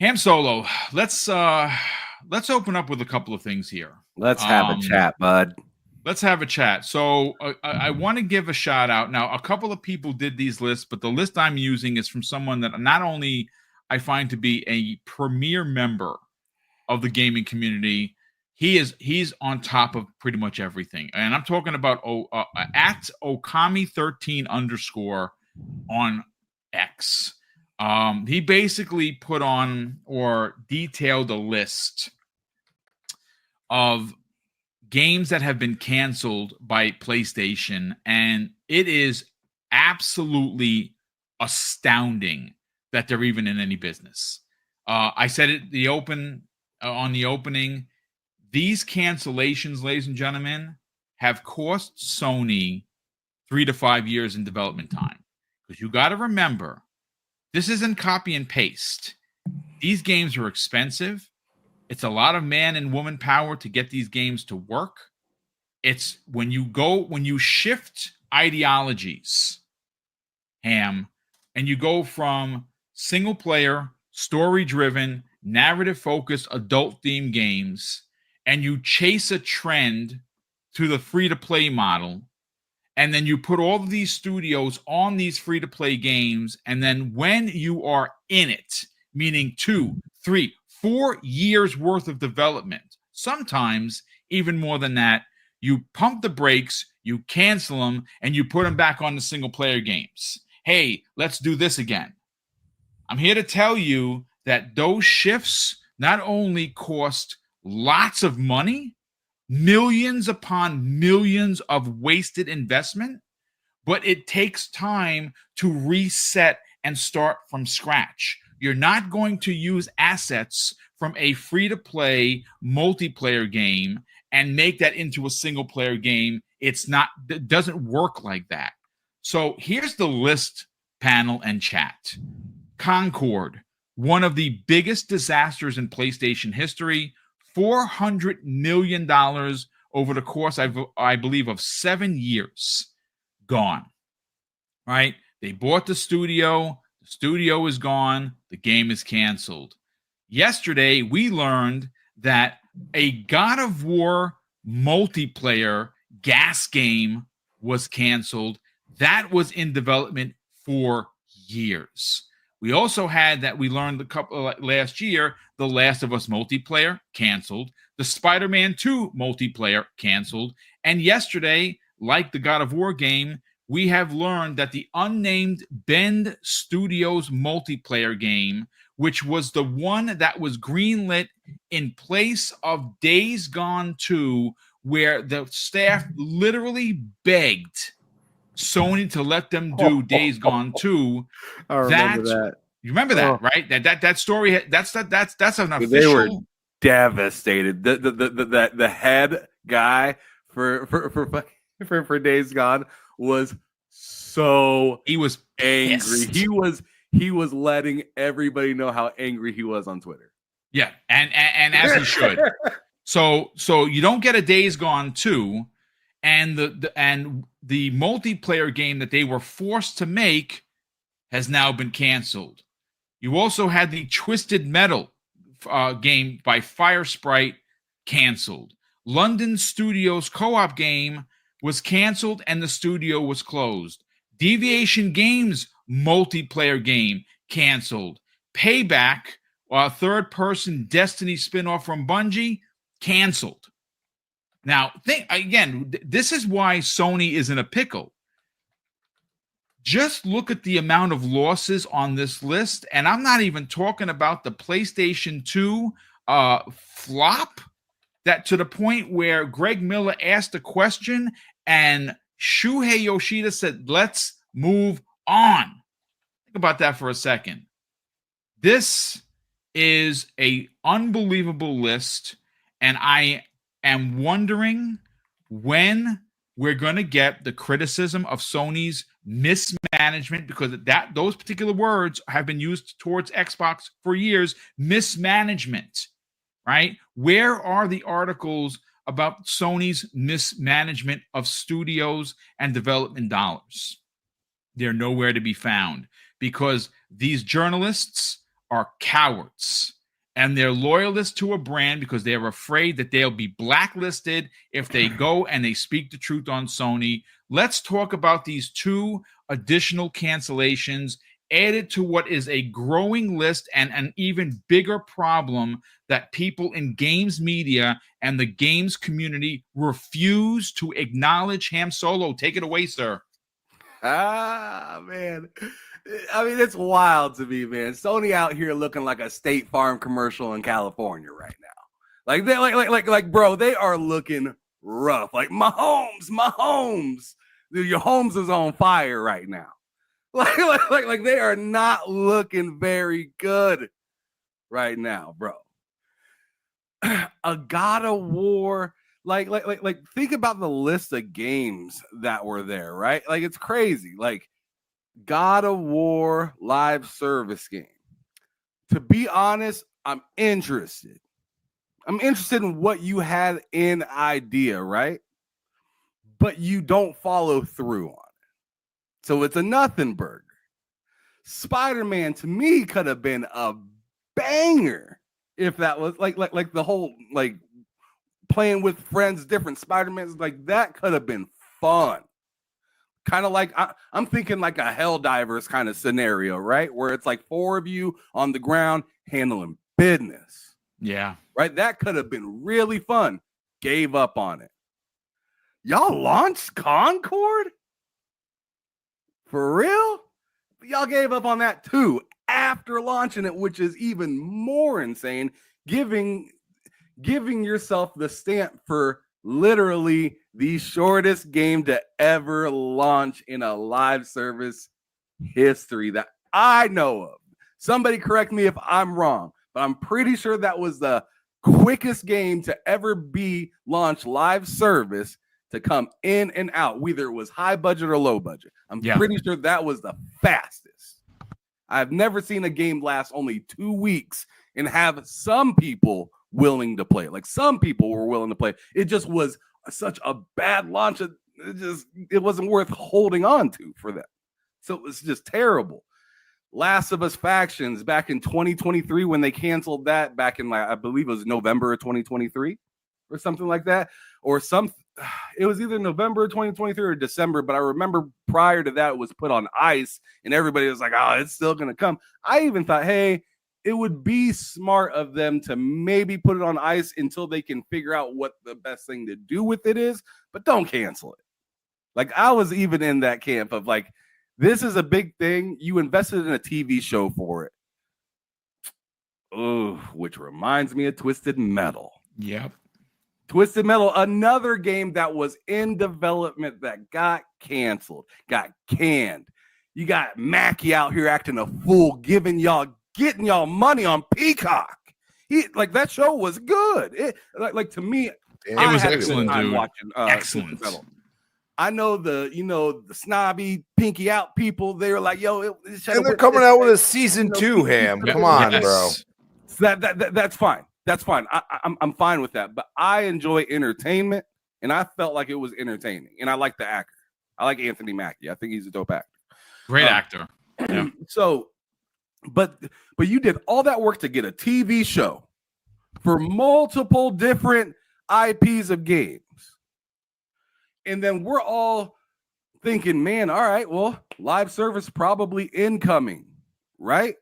Ham Solo, let's open up with a couple of things here. Let's have a chat, bud. Let's have a chat. So I want to give a shout out. Now, a couple of people did these lists, but the list I'm using is from someone that not only I find to be a premier member of the gaming community, he's on top of pretty much everything. And I'm talking about at Okami13 _ on X. He basically put on or detailed a list of games that have been canceled by PlayStation, and it is absolutely astounding that they're even in any business. I said it on the opening. These cancellations, ladies and gentlemen, have cost Sony 3 to 5 years in development time. Because you got to remember, this isn't copy and paste. These games are expensive. It's a lot of man and woman power to get these games to work. It's when you shift ideologies, Ham, and you go from single player, story driven, narrative focused, adult themed games, and you chase a trend to the free to play model. And then you put all of these studios on these free-to-play games. And then when you are in it, meaning 2, 3, 4 years worth of development, sometimes even more than that, you pump the brakes, you cancel them, and you put them back on the single-player games. Hey, let's do this again. I'm here to tell you that those shifts not only cost lots of money, millions upon millions of wasted investment, but it takes time to reset and start from scratch. You're not going to use assets from a free-to-play multiplayer game and make that into a single-player game. It doesn't work like that. So here's the list, panel and chat. Concord, one of the biggest disasters in PlayStation history, $400 million over the course, I believe, of 7 years. Gone. Right? They bought the studio. The studio is gone. The game is canceled. Yesterday, we learned that a God of War multiplayer gas game was canceled. That was in development for years. We also had that we learned last year, The Last of Us multiplayer canceled, the Spider-Man 2 multiplayer canceled, and yesterday, like the God of War game, we have learned that the unnamed Bend Studios multiplayer game, which was the one that was greenlit in place of Days Gone 2, where the staff literally begged Sony to let them do Days Gone 2. I remember that. You remember that, right? That story. That's an official. They were devastated. The head guy for Days Gone was so angry. Pissed. He was letting everybody know how angry he was on Twitter. Yeah, and as he should. So you don't get a Days Gone 2, and the multiplayer game that they were forced to make has now been canceled. You also had the Twisted Metal game by Firesprite canceled. London Studios co-op game was canceled and the studio was closed. Deviation Games multiplayer game canceled. Payback, a third-person Destiny spinoff from Bungie, canceled. Now, this is why Sony is in a pickle. Just look at the amount of losses on this list, and I'm not even talking about the PlayStation 2 flop, that to the point where Greg Miller asked a question and Shuhei Yoshida said, let's move on. Think about that for a second. This is an unbelievable list, and I am wondering when we're going to get the criticism of Sony's mismanagement, because those particular words have been used towards Xbox for years. Mismanagement, right? Where are the articles about Sony's mismanagement of studios and development dollars? They're nowhere to be found, because these journalists are cowards. And they're loyalists to a brand because they're afraid that they'll be blacklisted if they go and they speak the truth on Sony. Let's talk about these 2 additional cancellations added to what is a growing list and an even bigger problem that people in games media and the games community refuse to acknowledge. Ham Solo, take it away, sir. Man. I mean, it's wild to me, man. Sony out here looking like a State Farm commercial in California right now. Like they like bro, they are looking rough. Like Mahomes. Dude, your homes is on fire right now. Like they are not looking very good right now, bro. A God of War, like think about the list of games that were there, right? Like it's crazy. Like God of War live service game. To be honest, I'm interested. I'm interested in what you had in idea, right? But you don't follow through on it. So it's a nothing burger. Spider-Man to me could have been a banger if that was like the whole like playing with friends, different Spider-Mans, like that could have been fun. Kind of like I'm thinking like a Helldivers kind of scenario, right? Where it's like 4 of you on the ground handling business. Yeah. Right? That could have been really fun. Gave up on it. Y'all launched Concord? For real? Y'all gave up on that too after launching it, which is even more insane, giving yourself the stamp for literally the shortest game to ever launch in a live service history that I know of. Somebody correct me if I'm wrong, but I'm pretty sure that was the quickest game to ever be launched live service to come in and out, whether it was high budget or low budget. I'm pretty sure that was the fastest. I've never seen a game last only 2 weeks and have some people willing to play. Like some people were willing to play. It just was such a bad launch. It wasn't worth holding on to for them. So it was just terrible. Last of Us Factions back in 2023 when they canceled that back in I believe it was November of 2023 or something like that. It was either November 2023 or December, but I remember prior to that it was put on ice and everybody was like, oh, it's still going to come. I even thought, hey, it would be smart of them to maybe put it on ice until they can figure out what the best thing to do with it is, but don't cancel it. Like I was even in that camp of like, this is a big thing. You invested in a TV show for it. Oh, which reminds me of Twisted Metal. Yep. Twisted Metal, another game that was in development that got canceled, got canned. You got Mackie out here acting a fool, getting y'all money on Peacock. That show was good. To me, it was excellent, dude. Watching, excellent. I know the snobby pinky out people. They were like, "Yo," and they're coming out with a season 2. Ham, come on, bro. So that's fine. That's fine. I'm fine with that. But I enjoy entertainment, and I felt like it was entertaining. And I like the actor. I like Anthony Mackie. I think he's a dope actor. Great actor. Yeah. So, but you did all that work to get a TV show for multiple different IPs of games. And then we're all thinking, man, all right, well, live service probably incoming, right?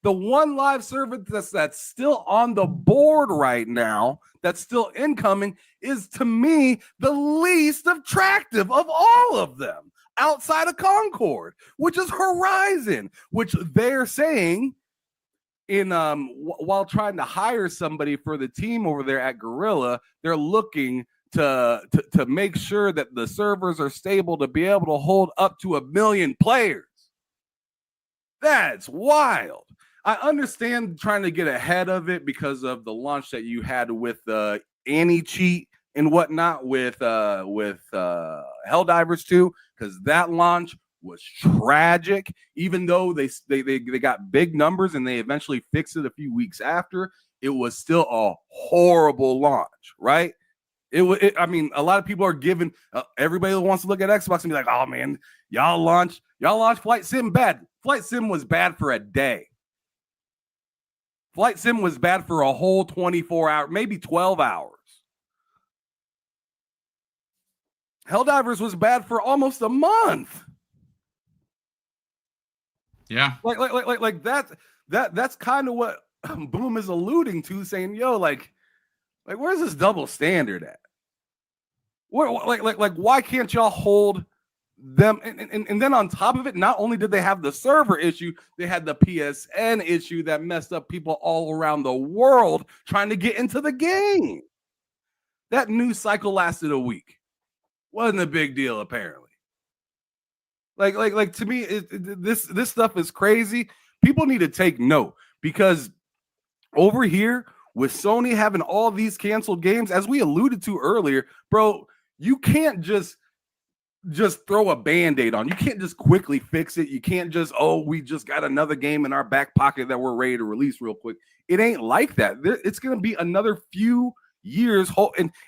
The one live service that's still on the board right now, that's still incoming, is to me the least attractive of all of them outside of Concord, which is Horizon, which they're saying in while trying to hire somebody for the team over there at Guerrilla, they're looking to make sure that the servers are stable to be able to hold up to 1 million players. That's wild. I understand trying to get ahead of it because of the launch that you had with Annie Cheat and whatnot with Helldivers 2, because that launch was tragic. Even though they got big numbers and they eventually fixed it a few weeks after, it was still a horrible launch, right? I mean, a lot of people are giving everybody that wants to look at Xbox and be like, "Oh man, y'all launched Flight Sim bad." Flight Sim was bad for a day. Flight Sim was bad for a whole 24 hours, maybe 12 hours. Helldivers was bad for almost a month. Yeah. Like that's kind of what Boom is alluding to, saying, yo, like where's this double standard at? Where, why can't y'all hold them? And then on top of it, not only did they have the server issue, they had the PSN issue that messed up people all around the world trying to get into the game. That news cycle lasted a week. Wasn't a big deal, apparently. Like to me, this stuff is crazy. People need to take note, because over here with Sony having all these canceled games, as we alluded to earlier, bro, you can't just throw a Band-Aid on. You can't just quickly fix it. You can't just, we just got another game in our back pocket that we're ready to release real quick. It ain't like that. It's going to be another few years.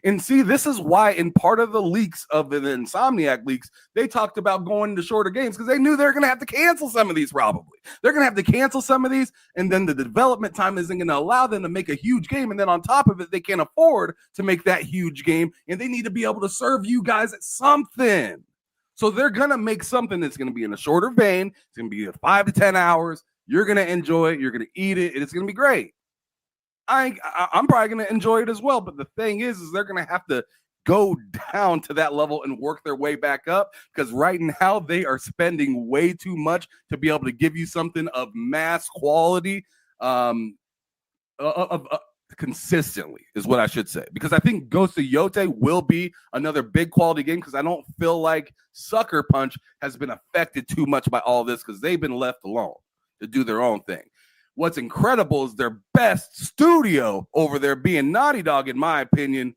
And see, this is why in part of the leaks of the Insomniac leaks, they talked about going to shorter games, because they knew they're going to have to cancel some of these. Probably they're going to have to cancel some of these, and then the development time isn't going to allow them to make a huge game, and then on top of it, they can't afford to make that huge game, and they need to be able to serve you guys at something. So they're going to make something that's going to be in a shorter vein. It's going to be 5 to 10 hours. You're going to enjoy it. You're going to eat it, and it's going to be great. I'm probably going to enjoy it as well. But the thing is they're going to have to go down to that level and work their way back up, because right now they are spending way too much to be able to give you something of mass quality, consistently is what I should say. Because I think Ghost of Yote will be another big quality game, because I don't feel like Sucker Punch has been affected too much by all this, because they've been left alone to do their own thing. What's incredible is their best studio over there being Naughty Dog, in my opinion.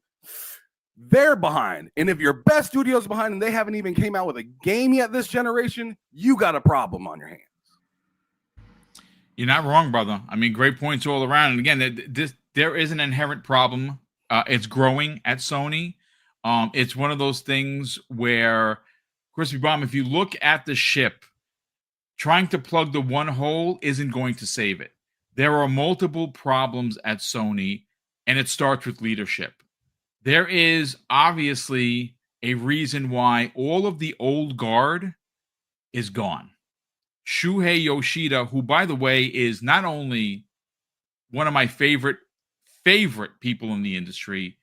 They're behind. And if your best studio's behind and they haven't even came out with a game yet this generation, you got a problem on your hands. You're not wrong, brother. I mean, great points all around. And again, there is an inherent problem. It's growing at Sony. It's one of those things where, Crispy Bomb, if you look at the ship, trying to plug the one hole isn't going to save it. There are multiple problems at Sony, and it starts with leadership. There is obviously a reason why all of the old guard is gone. Shuhei Yoshida, who, by the way, is not only one of my favorite people in the industry,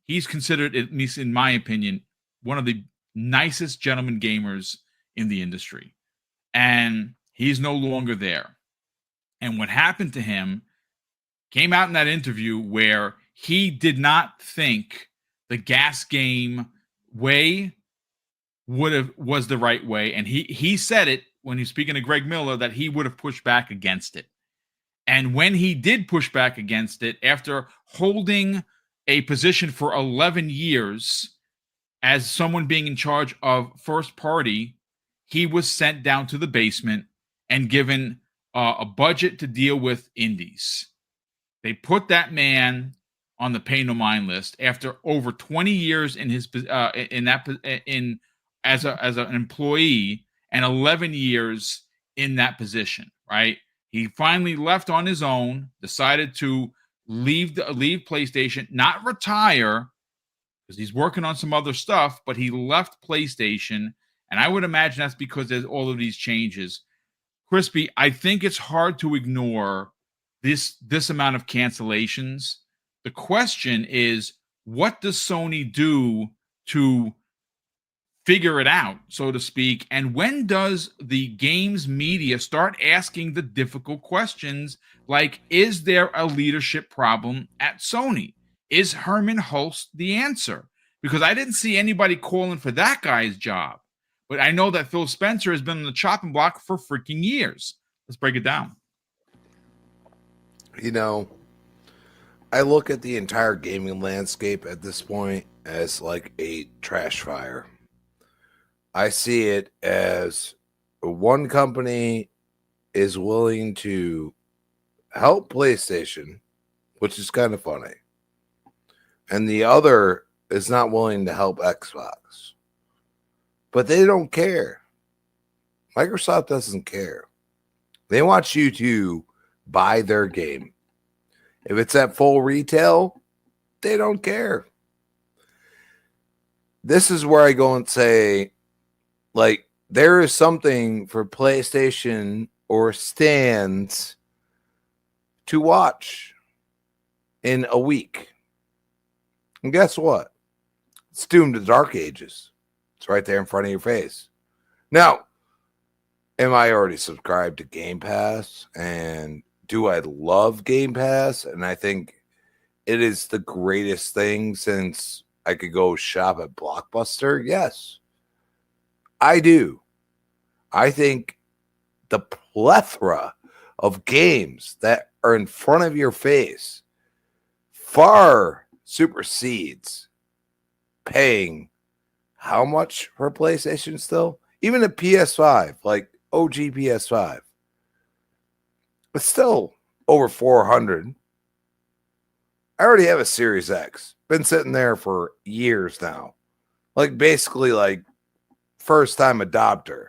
he's considered, at least in my opinion, one of the nicest gentleman gamers in the industry. And he's no longer there. And what happened to him came out in that interview where he did not think the gas game way was the right way. And he said it when he was speaking to Greg Miller, that he would have pushed back against it. And when he did push back against it, after holding a position for 11 years as someone being in charge of first party, he was sent down to the basement and given a budget to deal with indies. They put that man on the pay no mind list after over 20 years in his as an employee and 11 years in that position. Right? He finally left on his own, decided to leave PlayStation, not retire, because he's working on some other stuff, but he left PlayStation. And I would imagine that's because there's all of these changes. Crispy, I think it's hard to ignore this amount of cancellations. The question is, what does Sony do to figure it out, so to speak? And when does the games media start asking the difficult questions, like, is there a leadership problem at Sony? Is Herman Hulst the answer? Because I didn't see anybody calling for that guy's job. But I know that Phil Spencer has been on the chopping block for freaking years. Let's break it down. You know, I look at the entire gaming landscape at this point as like a trash fire. I see it as one company is willing to help PlayStation, which is kind of funny, and the other is not willing to help Xbox. But they don't care. Microsoft doesn't care. They want you to buy their game. If it's at full retail, they don't care. This is where I go and say, like, there is something for PlayStation or stands to watch in a week. And guess what? It's Doom to Dark Ages. It's right there in front of your face. Now, am I already subscribed to Game Pass? And do I love Game Pass? And I think it is the greatest thing since I could go shop at Blockbuster. Yes, I do. I think the plethora of games that are in front of your face far supersedes paying how much for PlayStation still? Even a PS5, like OG PS5. It's still over 400. I already have a Series X. Been sitting there for years now. Like basically like first time adopter.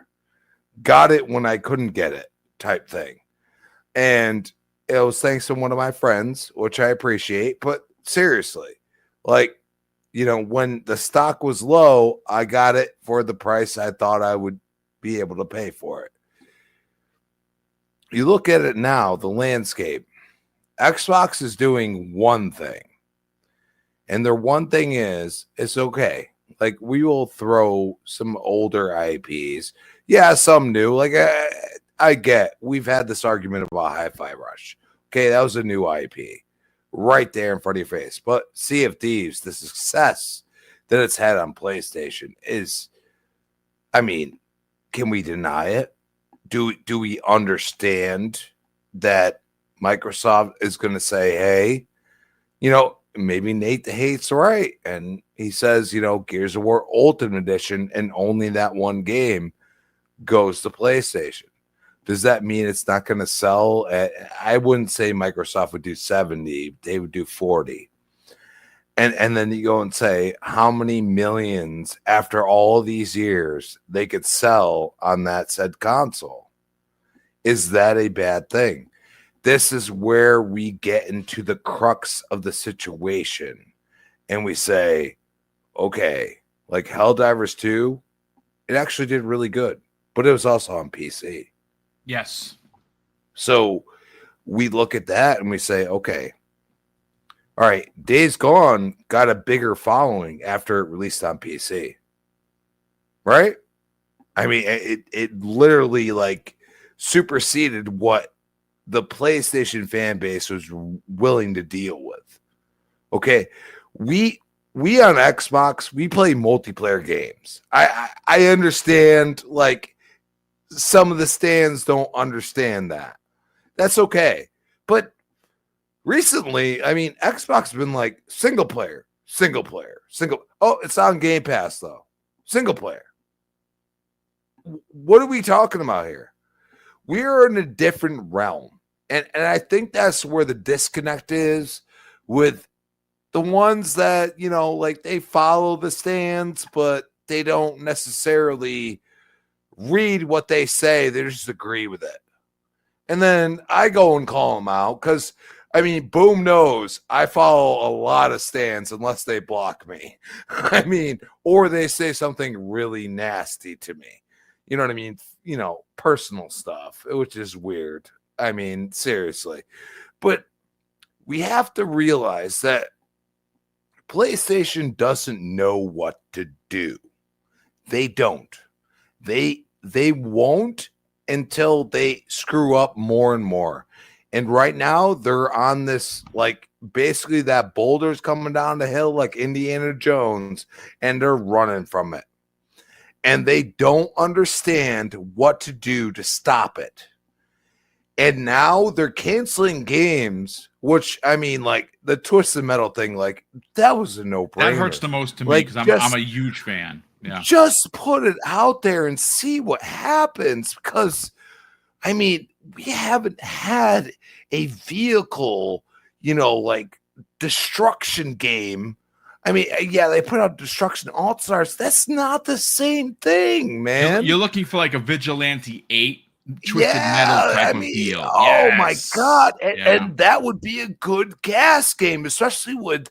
Got it when I couldn't get it type thing. And it was thanks to one of my friends, which I appreciate. But seriously, like, you know, when the stock was low, I got it for the price I thought I would be able to pay for it. You look at it now, the landscape. Xbox is doing one thing. And their one thing is, it's okay. Like, we will throw some older IPs. Yeah, some new. Like, I get, we've had this argument about Hi-Fi Rush. Okay, that was a new IP. Right there in front of your face. But Sea of Thieves, the success that it's had on PlayStation is, I mean, can we deny it? Do we understand that Microsoft is going to say, hey, you know, maybe Nate the Hate's right. And he says, you know, Gears of War Ultimate Edition and only that one game goes to PlayStation. Does that mean it's not going to sell? I wouldn't say Microsoft would do 70. They would do 40. And then you go and say how many millions after all these years they could sell on that said console. Is that a bad thing? This is where we get into the crux of the situation. And we say, okay, like Helldivers 2, it actually did really good. But it was also on PC. Yes. So we look at that and we say, okay, all right, Days Gone got a bigger following after it released on PC. Right? I mean, it literally like superseded what the PlayStation fan base was willing to deal with. Okay. We on Xbox, we play multiplayer games. I understand like some of the stands don't understand that. That's okay. But recently, I mean, Xbox has been like single player. Oh, it's on Game Pass though. Single player. What are we talking about here? We're in a different realm. And I think that's where the disconnect is with the ones that, you know, like they follow the stands, but they don't necessarily read what they say. They just agree with it. And then I go and call them out because, I mean, Boom knows I follow a lot of stands unless they block me. I mean, or they say something really nasty to me. You know what I mean? You know, personal stuff, which is weird. I mean, seriously. But we have to realize that PlayStation doesn't know what to do. They don't. They won't until they screw up more and more. And right now they're on this, like, basically that boulder's coming down the hill like Indiana Jones, and they're running from it. And they don't understand what to do to stop it. And now they're canceling games, which, I mean, like, the Twisted Metal thing, like, that was a no-brainer. That hurts the most to me like, because I'm a huge fan. Yeah. Just put it out there and see what happens because, I mean, we haven't had a vehicle, you know, like, destruction game. I mean, yeah, they put out Destruction All-Stars. That's not the same thing, man. You're looking for like a Vigilante 8 Twisted Metal type of deal. Oh my God. Yeah. And that would be a good gas game, especially with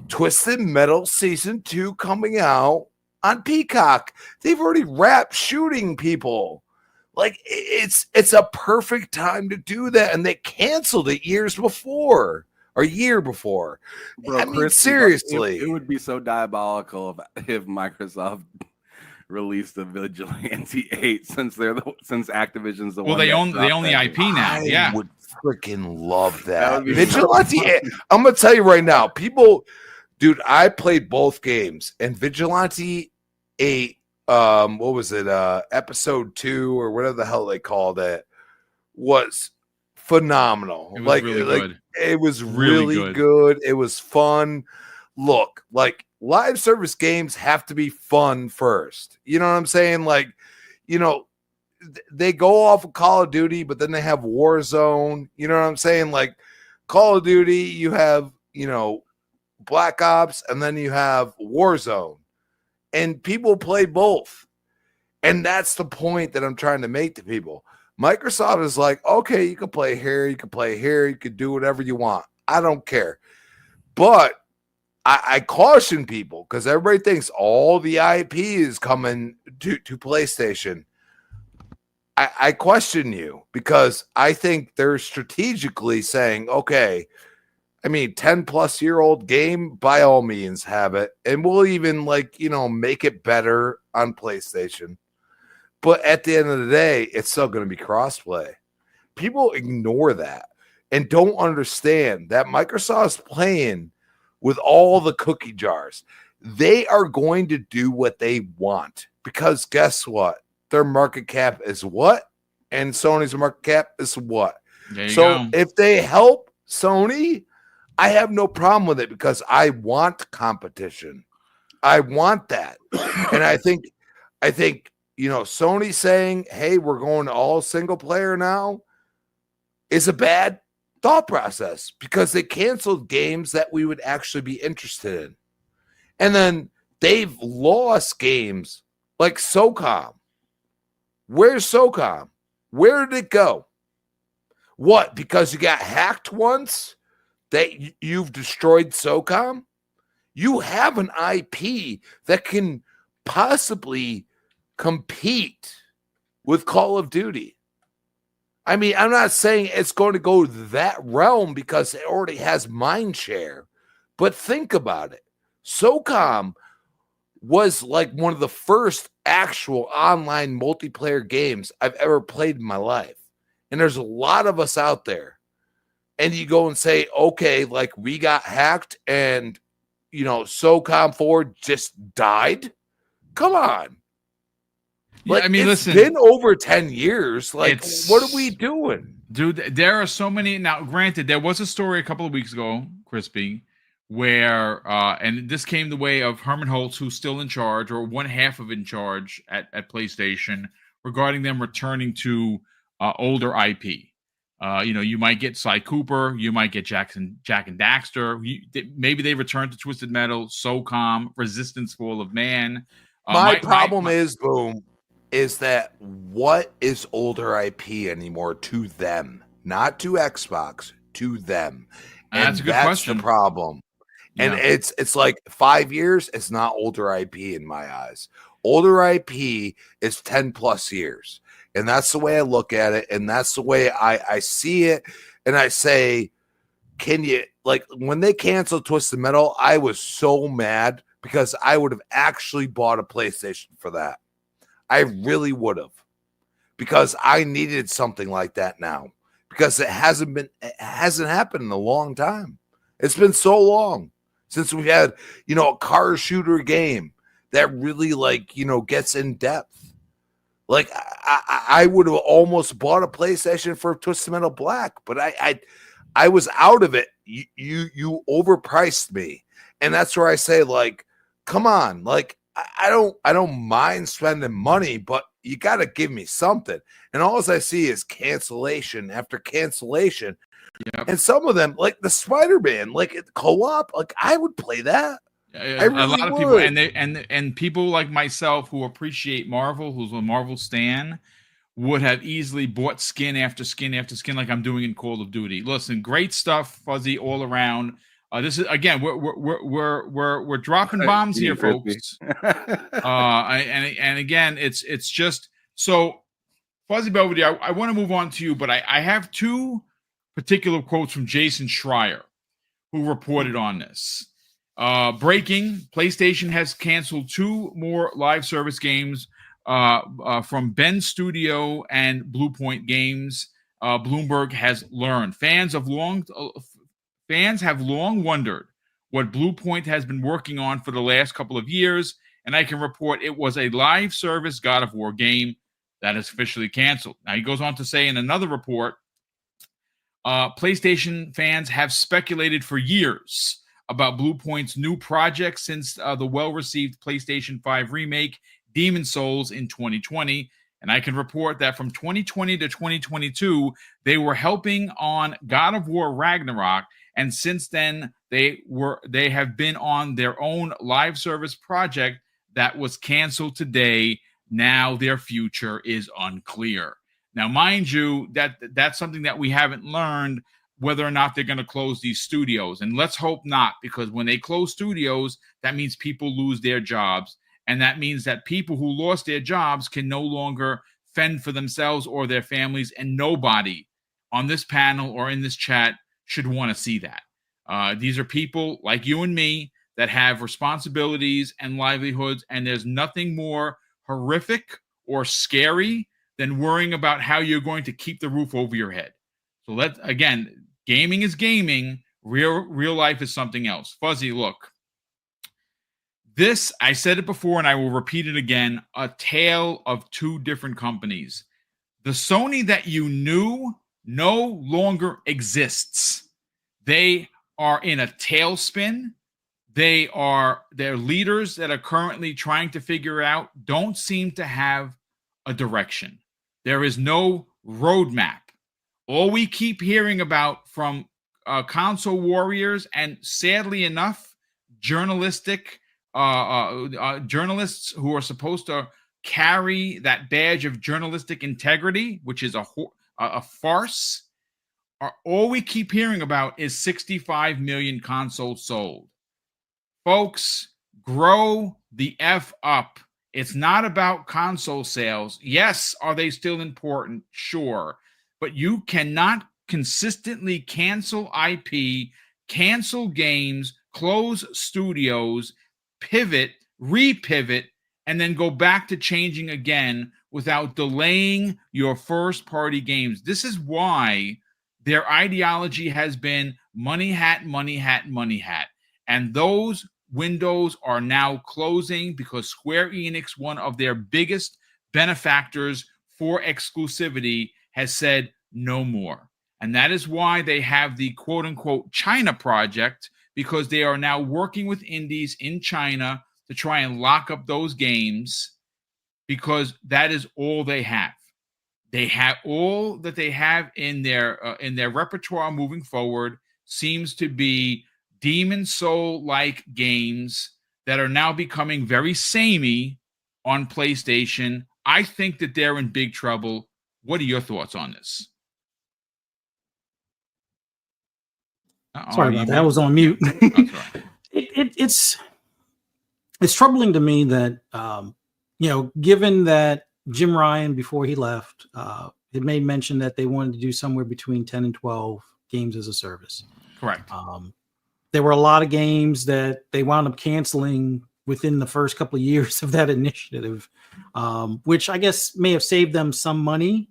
Twisted Metal Season 2 coming out on Peacock. They've already wrapped shooting people. Like, it's a perfect time to do that, and they canceled it years before. Or a year before. Bro, I mean, Chris, seriously. it would be so diabolical if Microsoft released the Vigilante 8 since Activision's the one. Well, they own the IP now. I would freaking love that. Would be Vigilante so 8. I'm gonna tell you right now, people, dude, I played both games, and Vigilante 8, what was it, episode 2 or whatever the hell they called it, was phenomenal. It was really good. It was really good. It was fun. Look, like, live service games have to be fun first. You know what I'm saying? Like, you know, they go off of Call of Duty, but then they have Warzone. You know what I'm saying? Like, Call of Duty, you have, you know, Black Ops, and then you have Warzone. And people play both. And that's the point that I'm trying to make to people. Microsoft is like, okay, you can play here, you can play here, you can do whatever you want. I don't care. But I caution people, because everybody thinks all the IP is coming to PlayStation. I question you, because I think they're strategically saying, okay, I mean, 10-plus-year-old game, by all means, have it. And we'll even, like, you know, make it better on PlayStation. But at the end of the day, it's still going to be crossplay. People ignore that and don't understand that Microsoft's playing with all the cookie jars. They are going to do what they want, because guess what? Their market cap is what? And Sony's market cap is what? So if they help Sony, I have no problem with it, because I want competition. I want that. And I think, you know, Sony saying, hey, we're going to all single player now is a bad thought process, because they canceled games that we would actually be interested in. And then they've lost games like SOCOM. Where's SOCOM? Where did it go? What? Because you got hacked once that you've destroyed SOCOM? You have an IP that can possibly compete with Call of Duty. I mean, I'm not saying it's going to go that realm, because it already has mind share. But think about it. SOCOM was like one of the first actual online multiplayer games I've ever played in my life. And there's a lot of us out there. And you go and say, okay, like, we got hacked and, you know, SOCOM 4 just died. Come on. Like, I mean, it's listen, been over 10 years. Like, what are we doing? Dude, there are so many. Now, granted, there was a story a couple of weeks ago, Crispy, where, and this came the way of Herman Hulst, who's still in charge, or one half of in charge at PlayStation, regarding them returning to older IP. You know, you might get Sly Cooper, you might get Jak and Daxter. Maybe they return to Twisted Metal, SOCOM, Resistance Fall of Man. My problem is, Boom, is that what is older IP anymore to them? Not to Xbox, to them. And that's a good question. The problem. And it's like 5 years, it's not older IP in my eyes. Older IP is 10 plus years. And that's the way I look at it. And that's the way I see it. And I say, can you, like, when they canceled Twisted Metal, I was so mad, because I would have actually bought a PlayStation for that. I really would have, because I needed something like that now, because it hasn't happened in a long time. It's been so long since we've had, you know, a car shooter game that really, like, you know, gets in depth. Like, I would have almost bought a PlayStation for Twisted Metal Black, but I was out of it. You overpriced me. And that's where I say, like, come on, like, I don't mind spending money, but you got to give me something. And all I see is cancellation after cancellation. Yep. And some of them, like the Spider-Man, like co-op, like I would play that. A lot of people, and people like myself who appreciate Marvel, who's a Marvel stan, would have easily bought skin after skin after skin like I'm doing in Call of Duty. Listen, great stuff, Fuzzy, all around. This is again, we're dropping bombs here, folks. And again, it's just so, Fuzzy Belvedere. I want to move on to you, but I have two particular quotes from Jason Schreier, who reported on this. Breaking: PlayStation has canceled 2 more live service games from Ben Studio and Bluepoint Games. Bloomberg has learned. Fans have long wondered what Bluepoint has been working on for the last couple of years, and I can report it was a live service God of War game that is officially canceled. Now, he goes on to say in another report, PlayStation fans have speculated for years about Bluepoint's new project since the well-received PlayStation 5 remake, Demon Souls, in 2020. And I can report that from 2020 to 2022, they were helping on God of War Ragnarok, and since then they have been on their own live service project that was canceled today. Now their future is unclear. Now, mind you, that's something that we haven't learned, whether or not they're going to close these studios. And let's hope not, because when they close studios, that means people lose their jobs. And that means that people who lost their jobs can no longer fend for themselves or their families. And nobody on this panel or in this chat should want to see that. These are people like you and me that have responsibilities and livelihoods. And there's nothing more horrific or scary than worrying about how you're going to keep the roof over your head. So again, gaming is gaming. Real life is something else. Fuzzy, look. This, I said it before and I will repeat it again, a tale of 2 different companies. The Sony that you knew no longer exists. They are in a tailspin. Their leaders that are currently trying to figure out don't seem to have a direction. There is no roadmap. All we keep hearing about from console warriors and, sadly enough, journalists who are supposed to carry that badge of journalistic integrity, which is a farce, all we keep hearing about is 65 million consoles sold. Folks, grow the F up. It's not about console sales. Yes, are they still important? Sure. But you cannot consistently cancel IP, cancel games, close studios, pivot, repivot, and then go back to changing again without delaying your first-party games. This is why their ideology has been money hat, money hat, money hat. And those windows are now closing because Square Enix, one of their biggest benefactors for exclusivity, has said no more. And that is why they have the quote-unquote China project, because they are now working with indies in China to try and lock up those games, because that is all they have. They have all that they have in their repertoire moving forward seems to be Demon Soul-like games that are now becoming very samey on PlayStation. I think that they're in big trouble. What are your thoughts on this? Sorry about that. I was on mute. It's troubling to me that, given that Jim Ryan, before he left, had made mention that they wanted to do somewhere between 10 and 12 games as a service. Correct. There were a lot of games that they wound up canceling within the first couple of years of that initiative, which I guess may have saved them some money.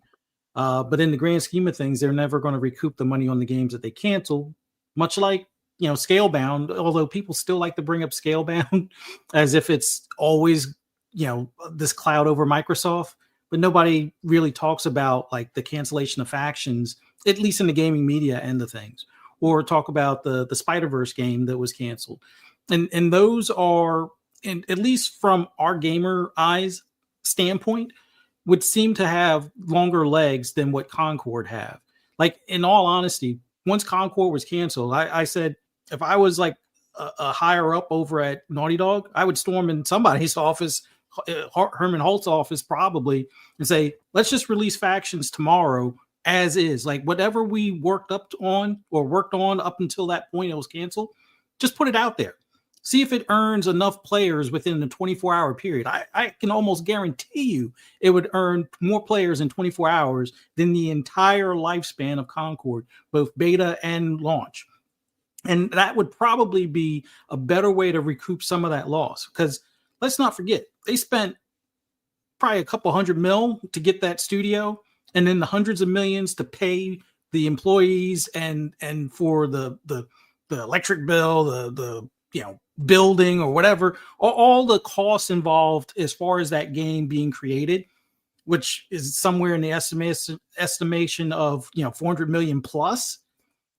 But in the grand scheme of things, they're never going to recoup the money on the games that they canceled, much like, Scalebound, although people still like to bring up Scalebound as if it's always, this cloud over Microsoft. But nobody really talks about like the cancellation of factions, at least in the gaming media end of things, or talk about the Spider-Verse game that was canceled. And those are, and at least from our gamer eyes standpoint, would seem to have longer legs than what Concord have. Like, in all honesty, once Concord was canceled, I said, if I was like a higher up over at Naughty Dog, I would storm in somebody's office Herman Hulst's office probably, and say, let's just release factions tomorrow as is. Like whatever we worked on up until that point it was canceled, just put it out there. See if it earns enough players within the 24-hour period. I can almost guarantee you it would earn more players in 24 hours than the entire lifespan of Concord, both beta and launch. And that would probably be a better way to recoup some of that loss. Because let's not forget, they spent probably a couple $100 million to get that studio, and then the hundreds of millions to pay the employees and for the electric bill, the building or whatever, all the costs involved as far as that game being created, which is somewhere in the estimation of 400 million plus.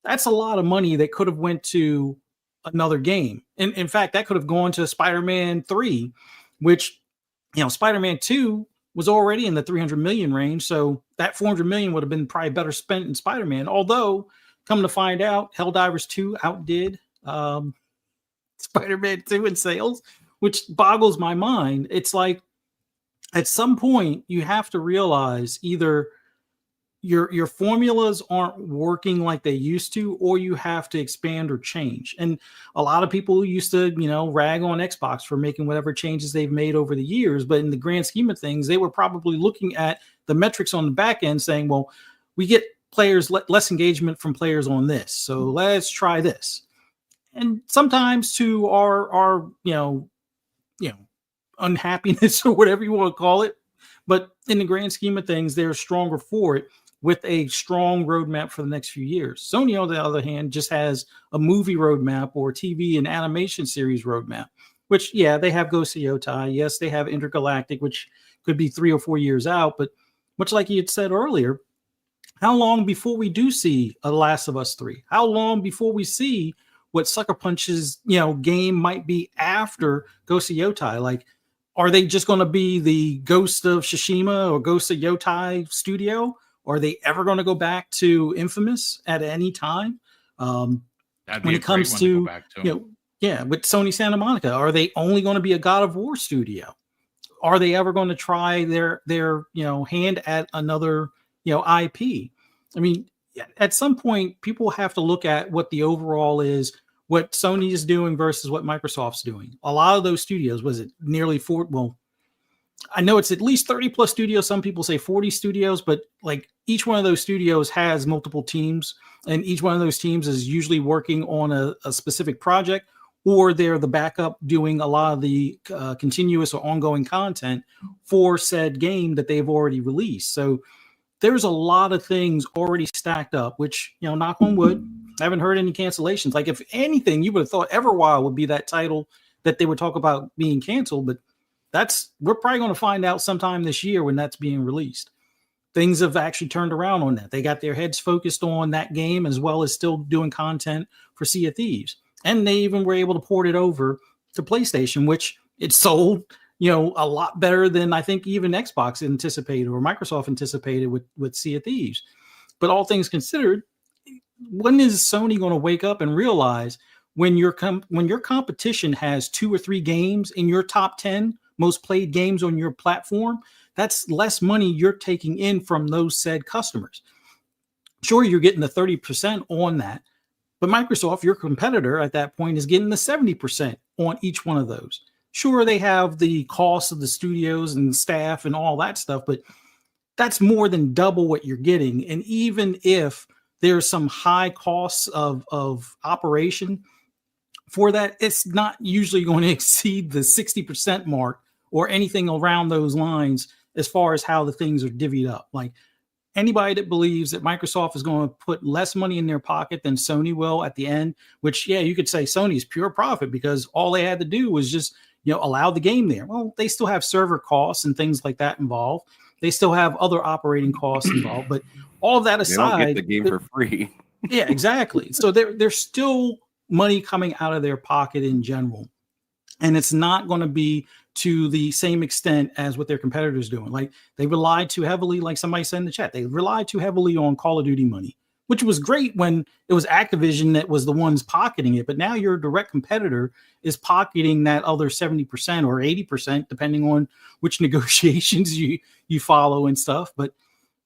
That's a lot of money that could have went to another game. And in fact, that could have gone to Spider-Man 3, which Spider-Man 2 was already in the 300 million range. So that 400 million would have been probably better spent in Spider-Man. Although, come to find out, Helldivers 2 outdid Spider-Man 2 in sales, which boggles my mind. It's like at some point you have to realize either your formulas aren't working like they used to, or you have to expand or change. And a lot of people used to, rag on Xbox for making whatever changes they've made over the years. But in the grand scheme of things, they were probably looking at the metrics on the back end saying, well, we get players, less engagement from players on this, so let's try this. And sometimes to our unhappiness or whatever you want to call it. But in the grand scheme of things, they're stronger for it with a strong roadmap for the next few years. Sony, on the other hand, just has a movie roadmap or TV and animation series roadmap, which, they have Ghost of Yotai. Yes, they have Intergalactic, which could be 3 or 4 years out. But much like you had said earlier, how long before we do see a Last of Us 3? How long before we see what Sucker Punch's game might be after Ghost of Yotai? Like, are they just going to be the Ghost of Tsushima or Ghost of Yotai studio? Are they ever going to go back to Infamous at any time? When it comes to with Sony Santa Monica, are they only going to be a God of War studio? Are they ever going to try their hand at another IP? I mean, at some point, people have to look at what the overall is, what Sony is doing versus what Microsoft's doing. A lot of those studios, was it nearly 4? Well, I know it's at least 30 plus studios. Some people say 40 studios, but like each one of those studios has multiple teams, and each one of those teams is usually working on a specific project, or they're the backup doing a lot of the continuous or ongoing content for said game that they've already released. So there's a lot of things already stacked up, which, knock on wood, I haven't heard any cancellations. Like, if anything, you would have thought Everwild would be that title that they would talk about being canceled, but we're probably going to find out sometime this year when that's being released. Things have actually turned around on that. They got their heads focused on that game as well as still doing content for Sea of Thieves. And they even were able to port it over to PlayStation, which it sold, a lot better than I think even Xbox anticipated or Microsoft anticipated with Sea of Thieves. But all things considered, when is Sony going to wake up and realize when your competition has 2 or 3 games in your top 10 most played games on your platform, that's less money you're taking in from those said customers. Sure, you're getting the 30% on that, but Microsoft, your competitor at that point, is getting the 70% on each one of those. Sure, they have the cost of the studios and staff and all that stuff, but that's more than double what you're getting. And even if there's some high costs of operation for that, it's not usually going to exceed the 60% mark or anything around those lines as far as how the things are divvied up. Like, anybody that believes that Microsoft is going to put less money in their pocket than Sony will at the end, which, you could say Sony's pure profit because all they had to do was just, allow the game there. Well, they still have server costs and things like that involved. They still have other operating costs involved, but all of that aside, they don't get the game for free. Yeah, exactly. So there's still money coming out of their pocket in general. And it's not going to be to the same extent as what their competitors doing. Like, they rely too heavily, like somebody said in the chat, they rely too heavily on Call of Duty money. which was great when it was Activision that was the ones pocketing it. But now your direct competitor is pocketing that other 70% or 80%, depending on which negotiations you follow and stuff. But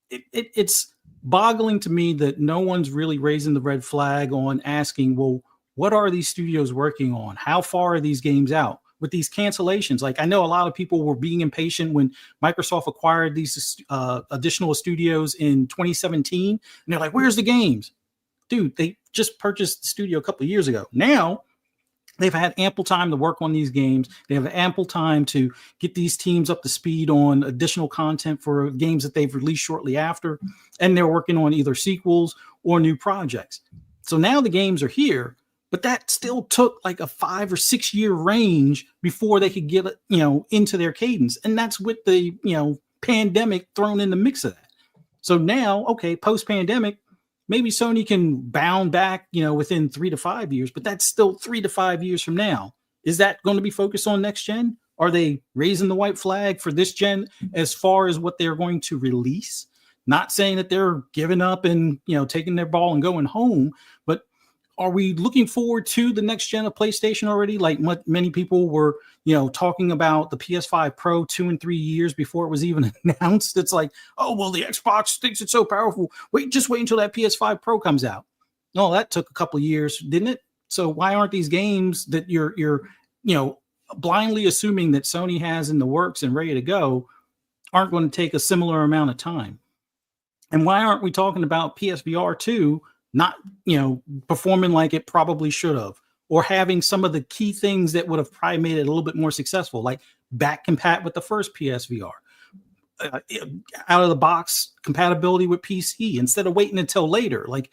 it's boggling to me that no one's really raising the red flag on asking, well, what are these studios working on? How far are these games out? With these cancellations, like I know a lot of people were being impatient when Microsoft acquired these additional studios in 2017, and they're like, "Where's the games, dude?" They just purchased the studio a couple of years ago. Now they've had ample time to work on these games. They have ample time to get these teams up to speed on additional content for games that they've released shortly after, and they're working on either sequels or new projects. So now the games are here. But that still took like a 5 or 6 year range before they could get, into their cadence. And that's with the, pandemic thrown in the mix of that. So now, okay, post pandemic, maybe Sony can bound back, within 3 to 5 years, but that's still 3 to 5 years from now. Is that going to be focused on next gen? Are they raising the white flag for this gen as far as what they're going to release? Not saying that they're giving up and, taking their ball and going home, but are we looking forward to the next gen of PlayStation already? Like many people were, talking about the PS5 Pro 2 and 3 years before it was even announced. It's like, oh, well, the Xbox thinks it's so powerful. Just wait until that PS5 Pro comes out. No, that took a couple of years, didn't it? So why aren't these games that you're blindly assuming that Sony has in the works and ready to go aren't going to take a similar amount of time? And why aren't we talking about PSVR 2 not, performing like it probably should have, or having some of the key things that would have probably made it a little bit more successful, like back compat with the first PSVR, out of the box compatibility with PC instead of waiting until later. Like,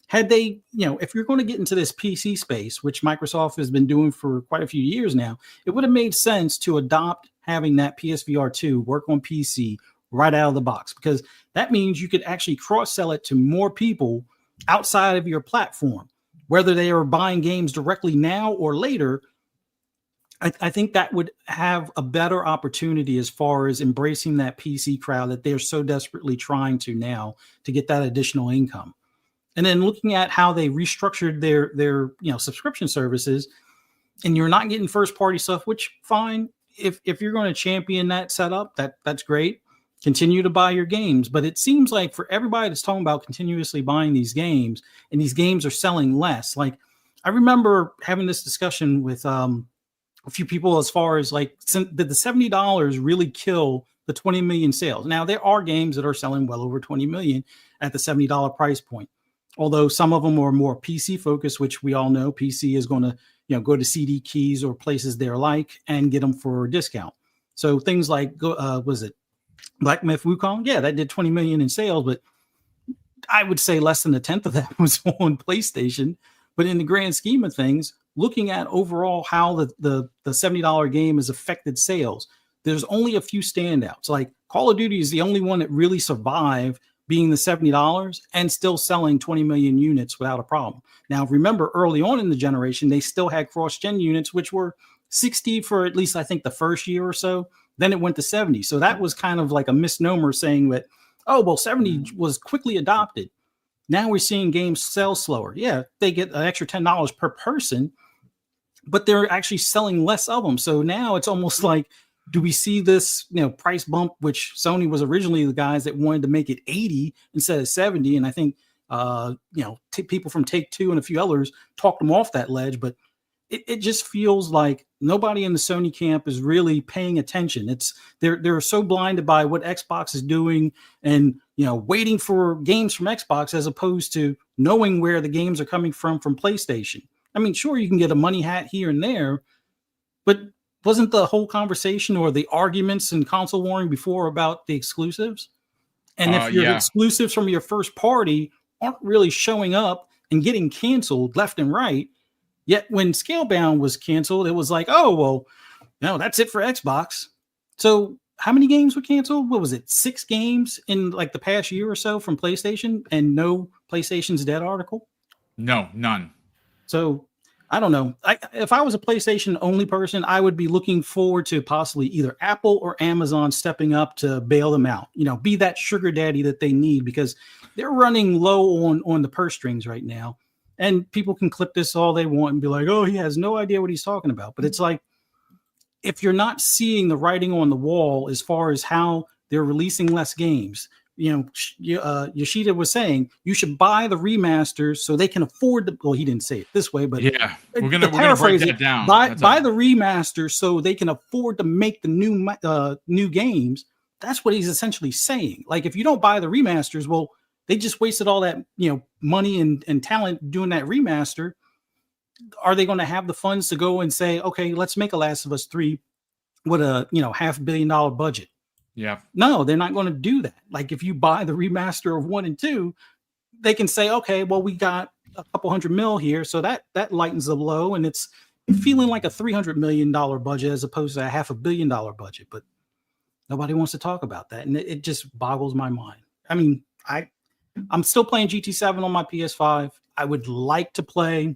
had they, if you're going to get into this PC space, which Microsoft has been doing for quite a few years now, it would have made sense to adopt having that PSVR 2 work on PC right out of the box, because that means you could actually cross sell it to more people outside of your platform, whether they are buying games directly now or later. I think that would have a better opportunity as far as embracing that PC crowd that they're so desperately trying to now to get that additional income. And then looking at how they restructured their subscription services, and you're not getting first party stuff, which fine. If you're going to champion that setup, that's great. Continue to buy your games. But it seems like for everybody that's talking about continuously buying these games, and these games are selling less. Like, I remember having this discussion with a few people as far as like, did the $70 really kill the 20 million sales? Now, there are games that are selling well over 20 million at the $70 price point. Although some of them are more PC focused, which we all know PC is going to, go to CD keys or places they're like and get them for a discount. So things like, was it Black Myth Wukong? Yeah, that did 20 million in sales, but I would say less than a tenth of that was on PlayStation. But in the grand scheme of things, looking at overall how the $70 game has affected sales, there's only a few standouts. Like Call of Duty is the only one that really survived being the $70 and still selling 20 million units without a problem. Now, remember, early on in the generation, they still had cross-gen units, which were 60 for at least, I think, the first year or so. Then it went to 70. So that was kind of like a misnomer saying that, oh, well, 70 was quickly adopted. Now we're seeing games sell slower. Yeah, they get an extra $10 per person, but they're actually selling less of them. So now it's almost like, do we see this, price bump, which Sony was originally the guys that wanted to make it 80 instead of 70. And I think, people from Take-Two and a few others talked them off that ledge, but it just feels like nobody in the Sony camp is really paying attention. They're so blinded by what Xbox is doing and, waiting for games from Xbox as opposed to knowing where the games are coming from PlayStation. I mean, sure, you can get a money hat here and there, but wasn't the whole conversation or the arguments and console warring before about the exclusives? And if your exclusives from your first party aren't really showing up and getting canceled left and right, yet when Scalebound was canceled, it was like, oh, well, no, that's it for Xbox. So how many games were canceled? What was it? 6 games in like the past year or so from PlayStation, and no PlayStation's dead article? No, none. So I don't know. If I was a PlayStation only person, I would be looking forward to possibly either Apple or Amazon stepping up to bail them out. Be that sugar daddy that they need, because they're running low on the purse strings right now. And people can clip this all they want and be like, "Oh, he has no idea what he's talking about." But it's like, if you're not seeing the writing on the wall as far as how they're releasing less games, Yoshida was saying you should buy the remasters so they can afford the. Well, he didn't say it this way, but yeah, we're gonna break that down. Buy the remasters so they can afford to make the new games. That's what he's essentially saying. Like, if you don't buy the remasters, well, they just wasted all that money and talent doing that remaster. Are they going to have the funds to go and say, okay, let's make a Last of Us 3 with a $500 million budget? Yeah. No, they're not going to do that. Like, if you buy the remaster of 1 and 2, they can say, okay, well, we got a couple $100 million here, so that lightens the blow, and it's feeling like a $300 million budget as opposed to a $500 million budget. But nobody wants to talk about that, and it just boggles my mind. I mean, I'm still playing GT7 on my PS5. I would like to play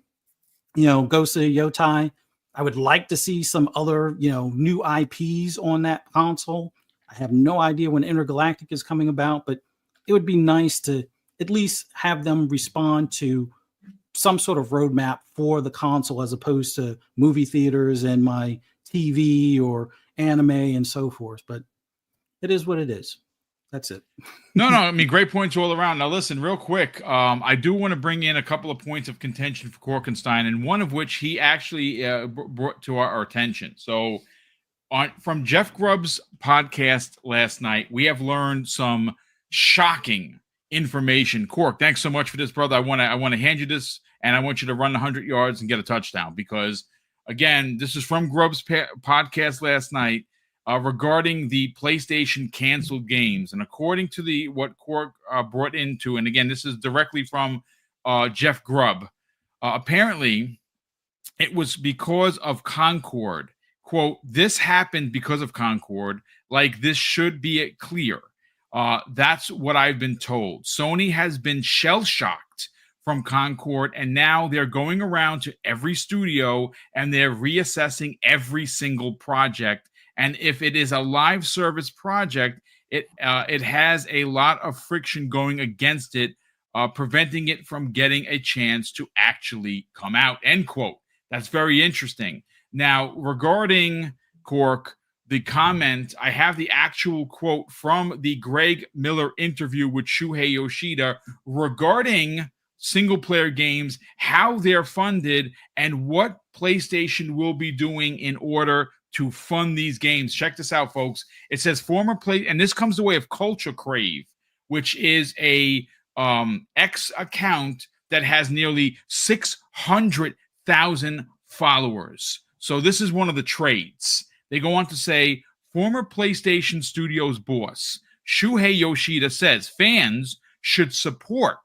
Ghost of Yotai. I would like to see some other, new IPs on that console. I have no idea when Intergalactic is coming about, but it would be nice to at least have them respond to some sort of roadmap for the console, as opposed to movie theaters and my TV or anime and so forth. But it is what it is. That's it. No, I mean, great points all around. Now, listen, real quick. I do want to bring in a couple of points of contention for Korkenstein, and one of which he actually brought to our attention. So, from Jeff Grubb's podcast last night, we have learned some shocking information. Cork, thanks so much for this, brother. I want to hand you this, and I want you to run 100 yards and get a touchdown, because, again, this is from Grubb's podcast last night. Regarding the PlayStation canceled games, and according to what Cork brought into, and again, this is directly from Jeff Grubb. Apparently, it was because of Concord. Quote, "This happened because of Concord. Like, this should be clear. That's what I've been told. Sony has been shell-shocked from Concord, and now they're going around to every studio and they're reassessing every single project. And if it is a live service project, it has a lot of friction going against it, preventing it from getting a chance to actually come out." End quote. That's very interesting. Now, regarding Cork, the comment, I have the actual quote from the Greg Miller interview with Shuhei Yoshida regarding single-player games, how they're funded, and what PlayStation will be doing in order to fund these games. Check this out, folks. It says and this comes the way of Culture Crave, which is a X account that has nearly 600,000 followers. So this is one of the trades. They go on to say, former PlayStation Studios boss Shuhei Yoshida says fans should support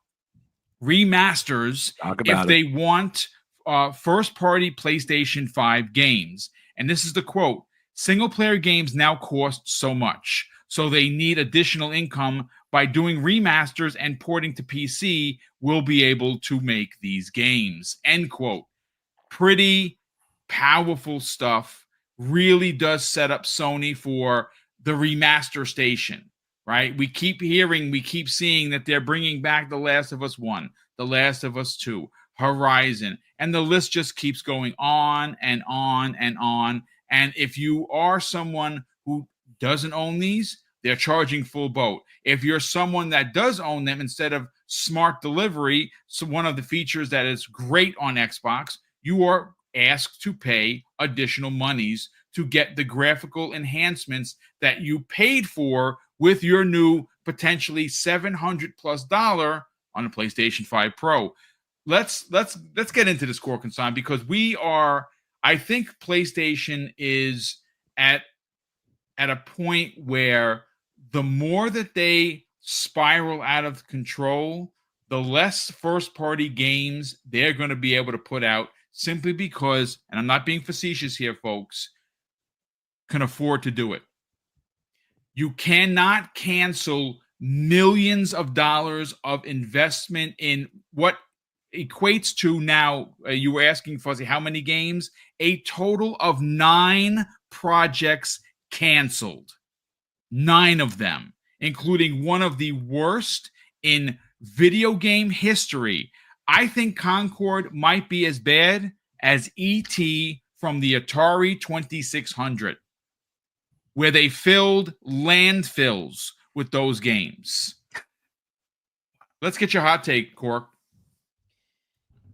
remasters if they want first-party PlayStation 5 games. And this is the quote: "Single-player games now cost so much, so they need additional income. By doing remasters and porting to PC, we'll be able to make these games." End quote. Pretty powerful stuff. Really does set up Sony for the remaster station, right? We keep seeing that they're bringing back The Last of Us 1, The Last of Us 2, Horizon, and the list just keeps going on and on and on. And if you are someone who doesn't own these, they're charging full boat. If you're someone that does own them, instead of smart delivery, so one of the features that is great on Xbox, you are asked to pay additional monies to get the graphical enhancements that you paid for with your new potentially $700+ on a PlayStation 5 Pro. Let's get into this, Korkenstein, because I think PlayStation is at a point where the more that they spiral out of control, the less first-party games they're going to be able to put out, simply because, and I'm not being facetious here, folks, can afford to do it. You cannot cancel millions of dollars of investment in what equates to now, you were asking, Fuzzy, how many games? A total of 9 projects canceled. 9 of them, including one of the worst in video game history. I think Concord might be as bad as E.T. from the Atari 2600, where they filled landfills with those games. Let's get your hot take, Cork.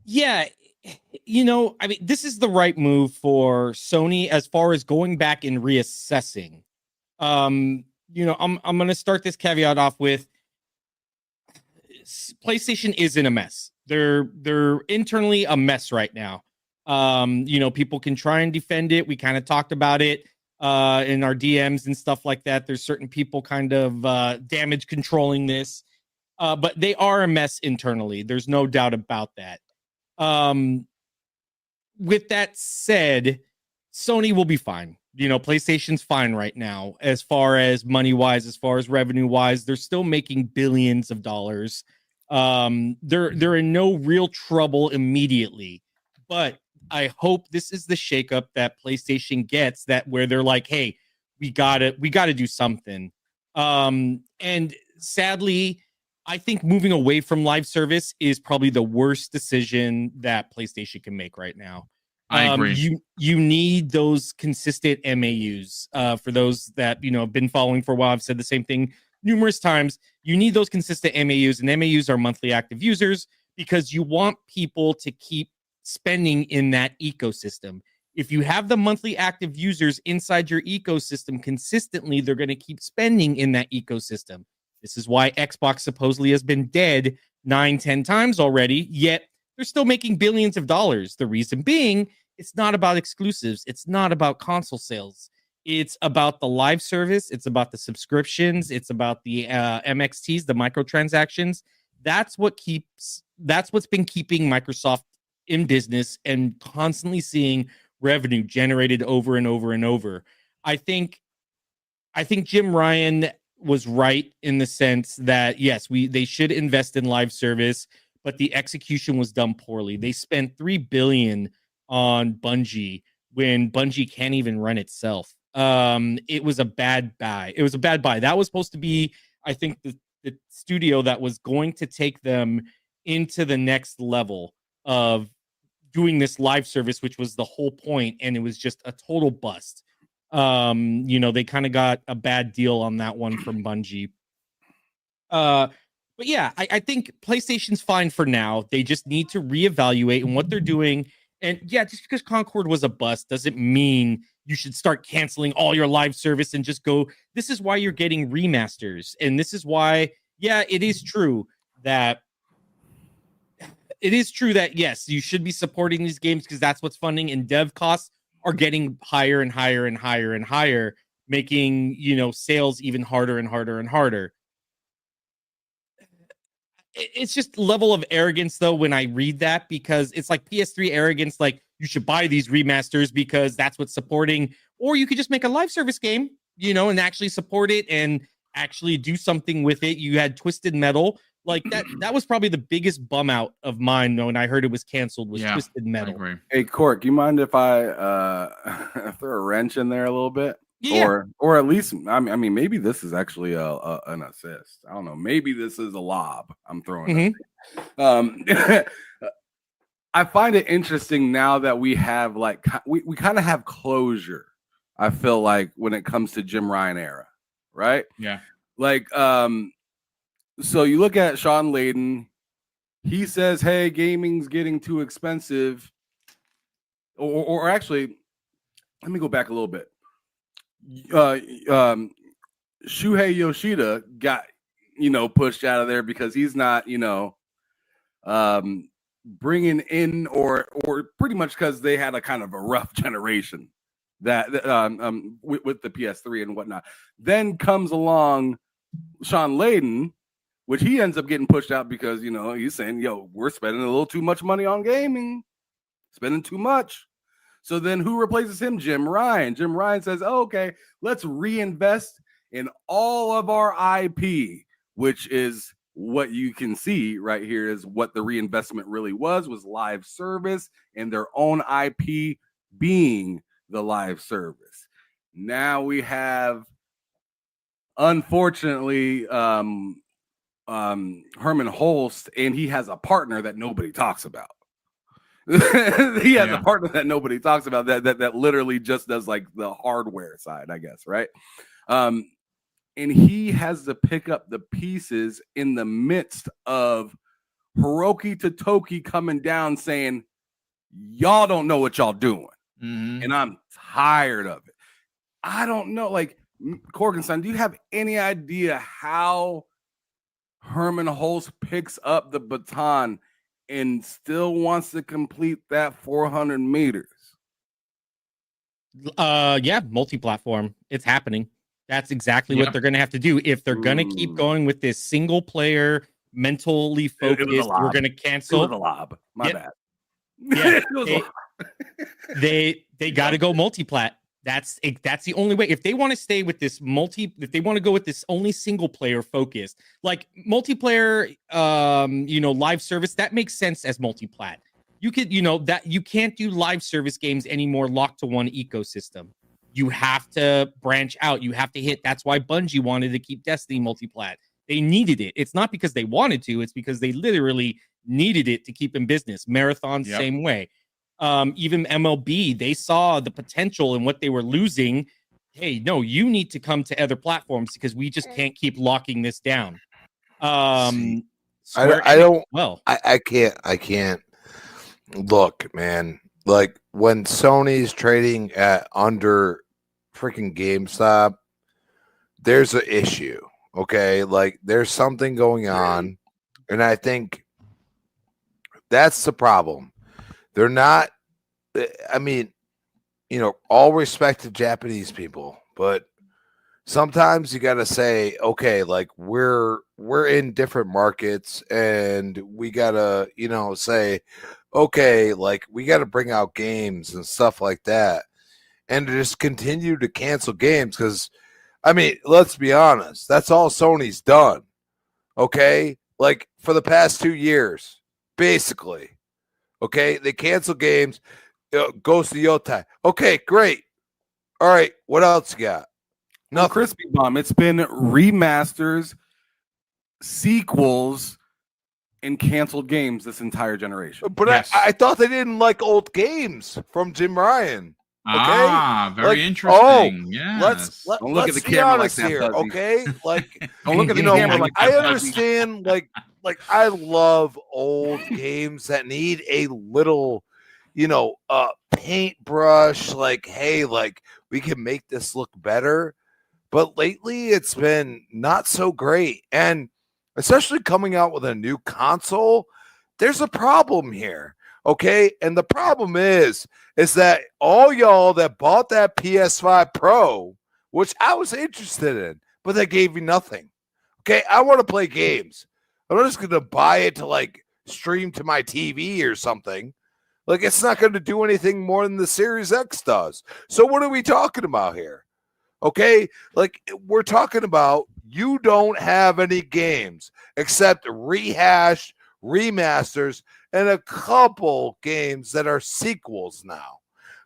Yeah, I mean, this is the right move for Sony as far as going back and reassessing. I'm going to start this caveat off with PlayStation is in a mess. They're internally a mess right now. People can try and defend it. We kind of talked about it in our DMs and stuff like that. There's certain people kind of damage controlling this, but they are a mess internally. There's no doubt about that. With that said, Sony will be fine. PlayStation's fine right now as far as money wise, as far as revenue wise. They're still making billions of dollars. They're in no real trouble immediately, but I hope this is the shakeup that PlayStation gets, that where they're like, hey, we gotta do something. And sadly, I think moving away from live service is probably the worst decision that PlayStation can make right now. I agree. You need those consistent MAUs. For those that have been following for a while, I've said the same thing numerous times. You need those consistent MAUs, and MAUs are monthly active users, because you want people to keep spending in that ecosystem. If you have the monthly active users inside your ecosystem consistently, they're going to keep spending in that ecosystem. This is why Xbox supposedly has been dead 9-10 times already, yet they're still making billions of dollars. The reason being, it's not about exclusives. It's not about console sales. It's about the live service. It's about the subscriptions. It's about the MXTs, the microtransactions. That's what's been keeping Microsoft in business and constantly seeing revenue generated over and over and over. I think Jim Ryan was right in the sense that, yes, they should invest in live service, but the execution was done poorly. They spent $3 billion on Bungie when Bungie can't even run itself. It was a bad buy. That was supposed to be, I think, the studio that was going to take them into the next level of doing this live service, which was the whole point, and it was just a total bust. They kind of got a bad deal on that one from Bungie. But yeah, I think PlayStation's fine for now. They just need to reevaluate and what they're doing. And yeah, just because Concord was a bust doesn't mean you should start canceling all your live service and just go. This is why you're getting remasters. And this is why, yeah, it is true that yes, you should be supporting these games because that's what's funding, and dev costs are getting higher and higher and higher and higher, making, sales even harder and harder and harder. It's just level of arrogance, though, when I read that, because it's like PS3 arrogance, like you should buy these remasters because that's what's supporting, or you could just make a live service game, and actually support it and actually do something with it. You had Twisted Metal. Like that was probably the biggest bum out of mine when I heard it was canceled, was Twisted Metal. Hey, Cork, do you mind if I throw a wrench in there a little bit? Yeah. Or at least, I mean, maybe this is actually an assist. I don't know. Maybe this is a lob I'm throwing. I find it interesting now that we have we kind of have closure. I feel like when it comes to Jim Ryan era, right? Yeah. So you look at Sean Layden. He says, "Hey, gaming's getting too expensive." Or actually, let me go back a little bit. Shuhei Yoshida got pushed out of there because he's not bringing in or pretty much because they had a kind of a rough generation that with the PS3 and whatnot. Then comes along Sean Layden, which he ends up getting pushed out because he's saying, we're spending a little too much money on gaming, spending too much. So then who replaces him? Jim Ryan. Jim Ryan says, okay, let's reinvest in all of our IP, which is what you can see right here is what the reinvestment really was live service and their own IP being the live service. Now we have, unfortunately, Herman Hulst, and he has a partner that nobody talks about. He has a partner that nobody talks about that literally just does like the hardware side, I guess, right? And he has to pick up the pieces in the midst of Hiroki Totoki coming down saying, y'all don't know what y'all doing. And I'm tired of it. I don't know. Like, Corkenstein, do you have any idea how Herman Hulst picks up the baton and still wants to complete that 400 meters? Yeah, multi-platform. It's happening. That's exactly what they're going to have to do if they're going to keep going with this single player, mentally focused. We're going to cancel. It was a lob. My bad. Yeah, they got to go multi-plat. That's the only way. If they want to stay with this if they want to go with this only single player focused, like multiplayer, live service, that makes sense as multi-plat. You could, that you can't do live service games anymore locked to one ecosystem. You have to branch out. You have to hit. That's why Bungie wanted to keep Destiny multi-plat. They needed it. It's not because they wanted to. It's because they literally needed it to keep in business. Marathon, same way. Even MLB, they saw the potential in what they were losing. Hey, no, you need to come to other platforms because we just can't keep locking this down. I can't look, man. Like when Sony's trading at under freaking GameStop, there's an issue. Okay, like there's something going on, and I think that's the problem. They're not. I mean, all respect to Japanese people, but sometimes you got to say, okay, like we're in different markets, and we gotta, say, okay, like we got to bring out games and stuff like that, and to just continue to cancel games because, I mean, let's be honest, that's all Sony's done. Okay, like for the past 2 years, basically. Okay, they cancel games. Goes to Yotai. Okay, great. All right, what else you got? Nothing. Crispy Bomb. It's been remasters, sequels, and canceled games this entire generation. But yes. I thought they didn't like old games from Jim Ryan. Okay, very interesting. Let's look at the camera like that, here. Okay, like don't look at the camera like that. I understand. Like I love old games that need a little, paintbrush. Like, hey, like we can make this look better. But lately, it's been not so great, and especially coming out with a new console, there's a problem here. Okay, and the problem is that all y'all that bought that PS5 Pro, which I was interested in, but they gave me nothing. Okay, I want to play games. I'm not just going to buy it to like stream to my TV or something. Like it's not going to do anything more than the Series X does. So what are we talking about here? Okay, like we're talking about you don't have any games except rehashed, remasters, and a couple games that are sequels now.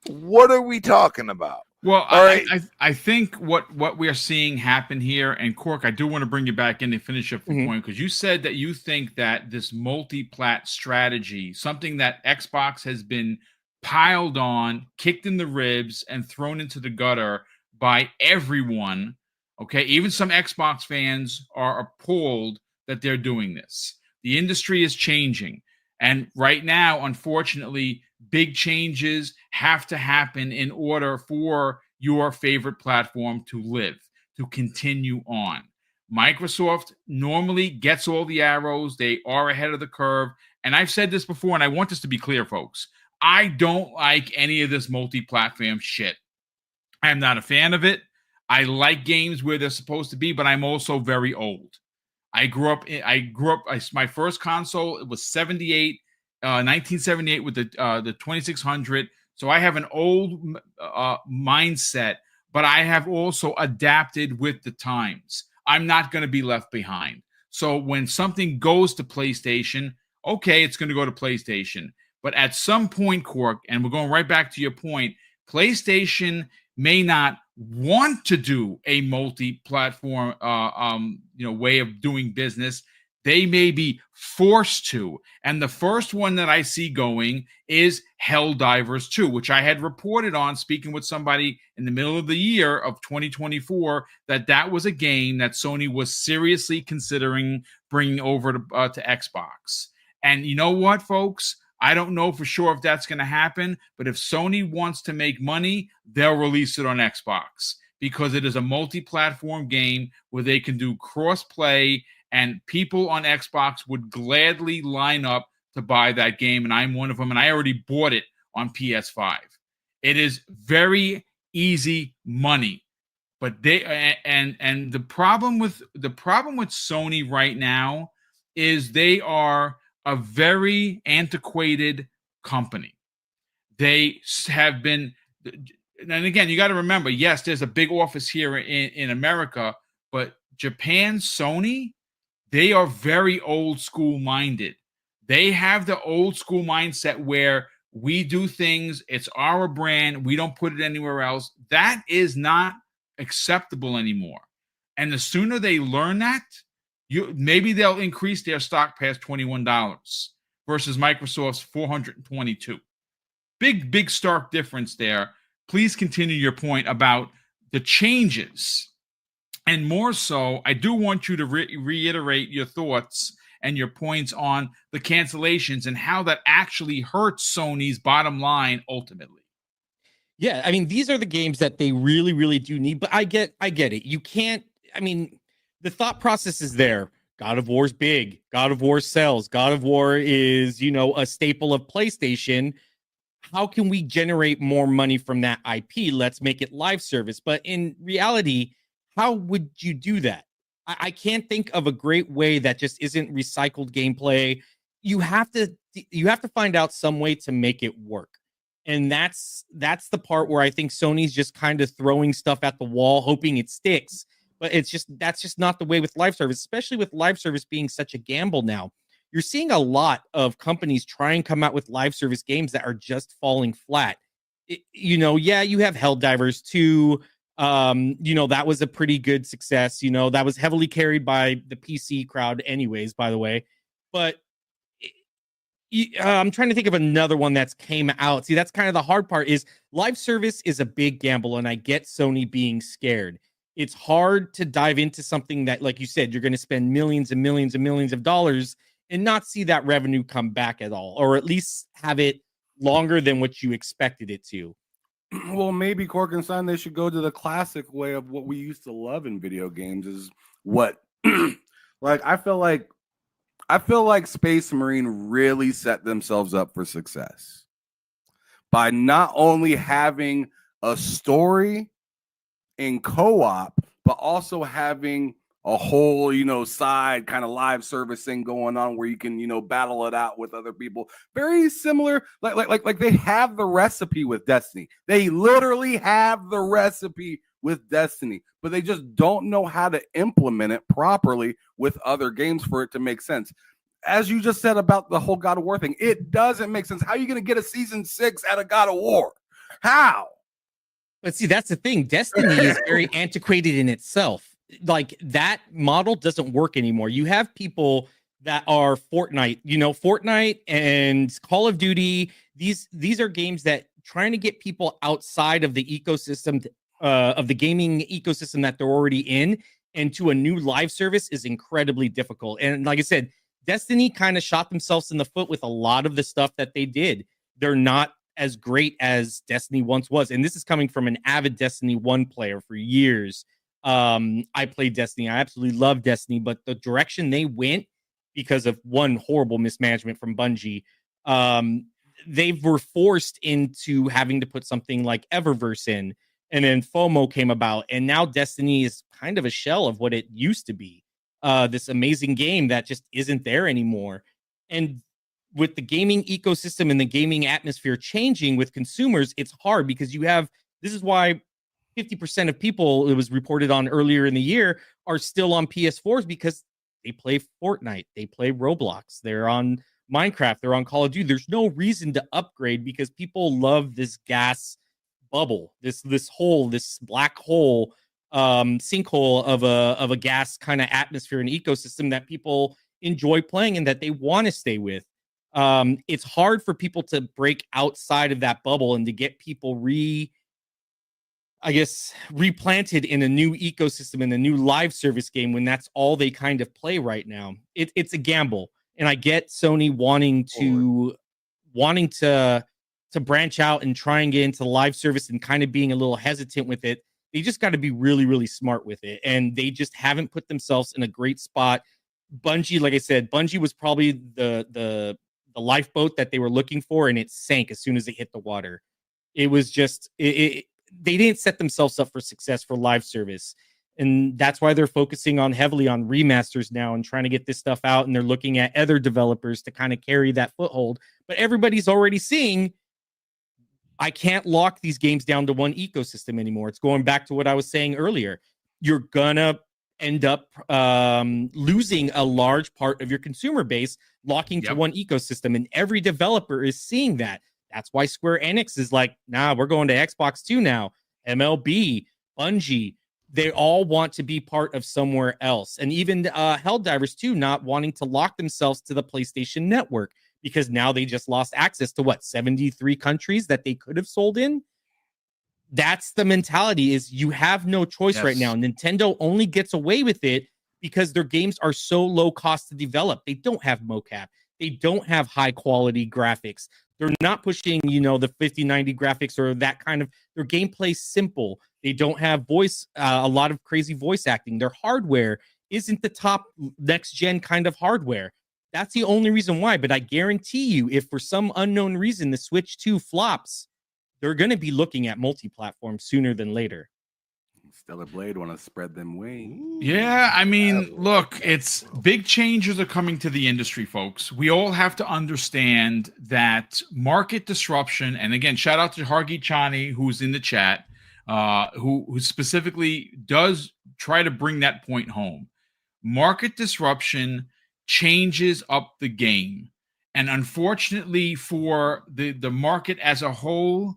What are we talking about? Well, I think what we are seeing happen here, and Cork, I do want to bring you back in to finish up the point, because you said that you think that this multi-plat strategy, something that Xbox has been piled on, kicked in the ribs, and thrown into the gutter by everyone, okay? Even some Xbox fans are appalled that they're doing this. The industry is changing. And right now, unfortunately, big changes have to happen in order for your favorite platform to live, to continue on. Microsoft normally gets all the arrows. They are ahead of the curve. And I've said this before, and I want this to be clear, folks. I don't like any of this multi-platform shit. I'm not a fan of it. I like games where they're supposed to be, but I'm also very old. My first console, it was 1978 with the 2600. So I have an old mindset, but I have also adapted with the times. I'm not going to be left behind. So when something goes to PlayStation, okay, it's going to go to PlayStation. But at some point, Cork, and we're going right back to your point, PlayStation may not want to do a multi-platform way of doing business. They may be forced to. And the first one that I see going is Helldivers 2, which I had reported on speaking with somebody in the middle of the year of 2024 that was a game that Sony was seriously considering bringing over to Xbox. And you know what, folks? I don't know for sure if that's going to happen, but if Sony wants to make money, they'll release it on Xbox because it is a multi-platform game where they can do cross-play, and people on Xbox would gladly line up to buy that game, and I'm one of them, and I already bought it on PS5. It is very easy money, but they and the problem with Sony right now is they are a very antiquated company. They have been, and again, you got to remember, yes, there's a big office here in America, but Japan, Sony, they are very old school minded. They have the old school mindset where we do things, it's our brand, we don't put it anywhere else. That is not acceptable anymore. And the sooner they learn that, maybe they'll increase their stock past $21 versus Microsoft's $422. Big stark difference there. Please continue your point about the changes. And more so, I do want you to reiterate your thoughts and your points on the cancellations and how that actually hurts Sony's bottom line ultimately. Yeah, I mean, these are the games that they really, really do need, but I get it. You can't, I mean, the thought process is there. God of War's big. God of War sells. God of War is, a staple of PlayStation. How can we generate more money from that IP? Let's make it live service. But in reality, how would you do that? I can't think of a great way that just isn't recycled gameplay. You have to find out some way to make it work. And that's the part where I think Sony's just kind of throwing stuff at the wall, hoping it sticks. But that's just not the way with live service, especially with live service being such a gamble now. You're seeing a lot of companies try and come out with live service games that are just falling flat. You have Helldivers 2. That was a pretty good success. That was heavily carried by the PC crowd anyways, by the way. But I'm trying to think of another one that's came out. See, that's kind of the hard part is live service is a big gamble, and I get Sony being scared. It's hard to dive into something that, like you said, you're going to spend millions and millions and millions of dollars and not see that revenue come back at all, or at least have it longer than what you expected it to. Well, maybe Cork and Son, they should go to the classic way of what we used to love in video games is what I feel like Space Marine really set themselves up for success by not only having a story in co-op, but also having a whole, side kind of live service thing going on where you can, battle it out with other people. Very similar, like they have the recipe with Destiny. They literally have the recipe with Destiny, but they just don't know how to implement it properly with other games for it to make sense. As you just said about the whole God of War thing, it doesn't make sense. How are you going to get a season 6 out of God of War? How? But see, that's the thing. Destiny is very antiquated in itself. Like that model doesn't work anymore. You have people that are Fortnite, Fortnite and Call of Duty. These are games that trying to get people outside of the ecosystem of the gaming ecosystem that they're already in and to a new live service is incredibly difficult. And like I said, Destiny kind of shot themselves in the foot with a lot of the stuff that they did. They're not as great as Destiny once was. And this is coming from an avid Destiny 1 player for years. I played Destiny. I absolutely love Destiny, but the direction they went because of one horrible mismanagement from Bungie, they were forced into having to put something like Eververse in, and then FOMO came about, and now Destiny is kind of a shell of what it used to be. This amazing game that just isn't there anymore. And with the gaming ecosystem and the gaming atmosphere changing with consumers, it's hard because this is why 50% of people, it was reported on earlier in the year, are still on PS4s because They play Fortnite, they play Roblox, they're on Minecraft, they're on Call of Duty. There's no reason to upgrade because people love this gas bubble, this black hole, sinkhole of a gas kind of atmosphere and ecosystem that people enjoy playing and that they want to stay with. It's hard for people to break outside of that bubble and to get people replanted in a new ecosystem, in a new live service game, when that's all they kind of play right now. It's a gamble. And I get Sony wanting to branch out and try and get into live service and kind of being a little hesitant with it. They just got to be really, really smart with it. And they just haven't put themselves in a great spot. Bungie, like I said, Bungie was probably the lifeboat that they were looking for, and it sank as soon as it hit the water. It was just, they didn't set themselves up for success for live service. And that's why they're focusing heavily on remasters now and trying to get this stuff out. And they're looking at other developers to kind of carry that foothold. But everybody's already seeing, I can't lock these games down to one ecosystem anymore. It's going back to what I was saying earlier. You're gonna end up losing a large part of your consumer base locking to one ecosystem. And every developer is seeing that. That's why Square Enix is like, nah, we're going to Xbox too now. MLB, Bungie, they all want to be part of somewhere else. And even Helldivers too, not wanting to lock themselves to the PlayStation Network, because now they just lost access to 73 countries that they could have sold in. That's the mentality, is you have no choice right now. Nintendo only gets away with it because their games are so low cost to develop. They don't have mocap. They don't have high quality graphics. They're not pushing, the 5090 graphics or that kind of, their gameplay's simple. They don't have a lot of crazy voice acting. Their hardware isn't the top next gen kind of hardware. That's the only reason why. But I guarantee you, if for some unknown reason the Switch 2 flops, they're going to be looking at multi-platform sooner than later. Stellar Blade want to spread them wings. Yeah, I mean, look, it's big changes are coming to the industry, folks. We all have to understand that market disruption, and again, shout out to Hargi Chani, who's in the chat, who specifically does try to bring that point home. Market disruption changes up the game. And unfortunately for the market as a whole,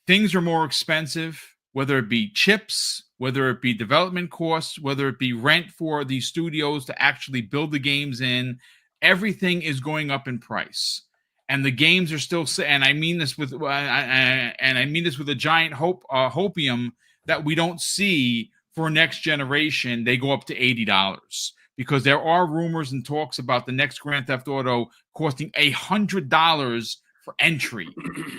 things are more expensive, whether it be chips, whether it be development costs, whether it be rent for these studios to actually build the games in. Everything is going up in price. And the games are still, and I mean this with, a giant hopium that we don't see for next generation. They go up to $80 because there are rumors and talks about the next Grand Theft Auto costing $100 for entry.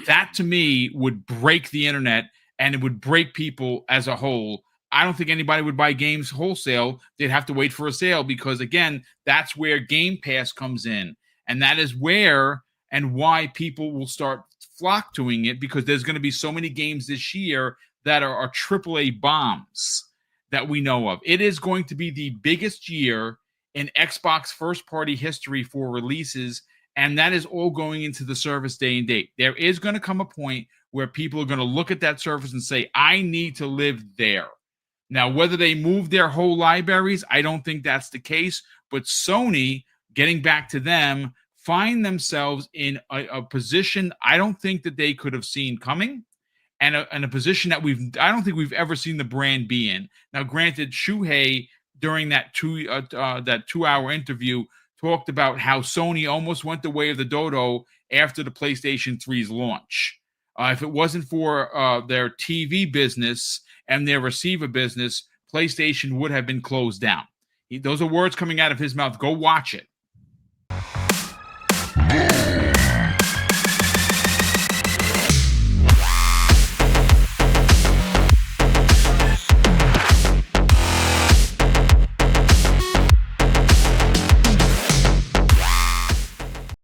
That to me would break the internet, and it would break people as a whole. I don't think anybody would buy games wholesale. They'd have to wait for a sale because, again, that's where Game Pass comes in. And that is where and why people will start flock toing it, because there's going to be so many games this year that are AAA bombs that we know of. It is going to be the biggest year in Xbox first-party history for releases, and that is all going into the service day and date. There is going to come a point where people are going to look at that service and say, I need to live there. Now, whether they move their whole libraries, I don't think that's the case. But Sony, getting back to them, find themselves in a position I don't think that they could have seen coming, and a position that I don't think we've ever seen the brand be in. Now, granted, Shuhei, during that 2-hour interview, talked about how Sony almost went the way of the dodo after the PlayStation 3's launch. If it wasn't for their TV business and their receiver business, PlayStation would have been closed down. Those are words coming out of his mouth. Go watch it.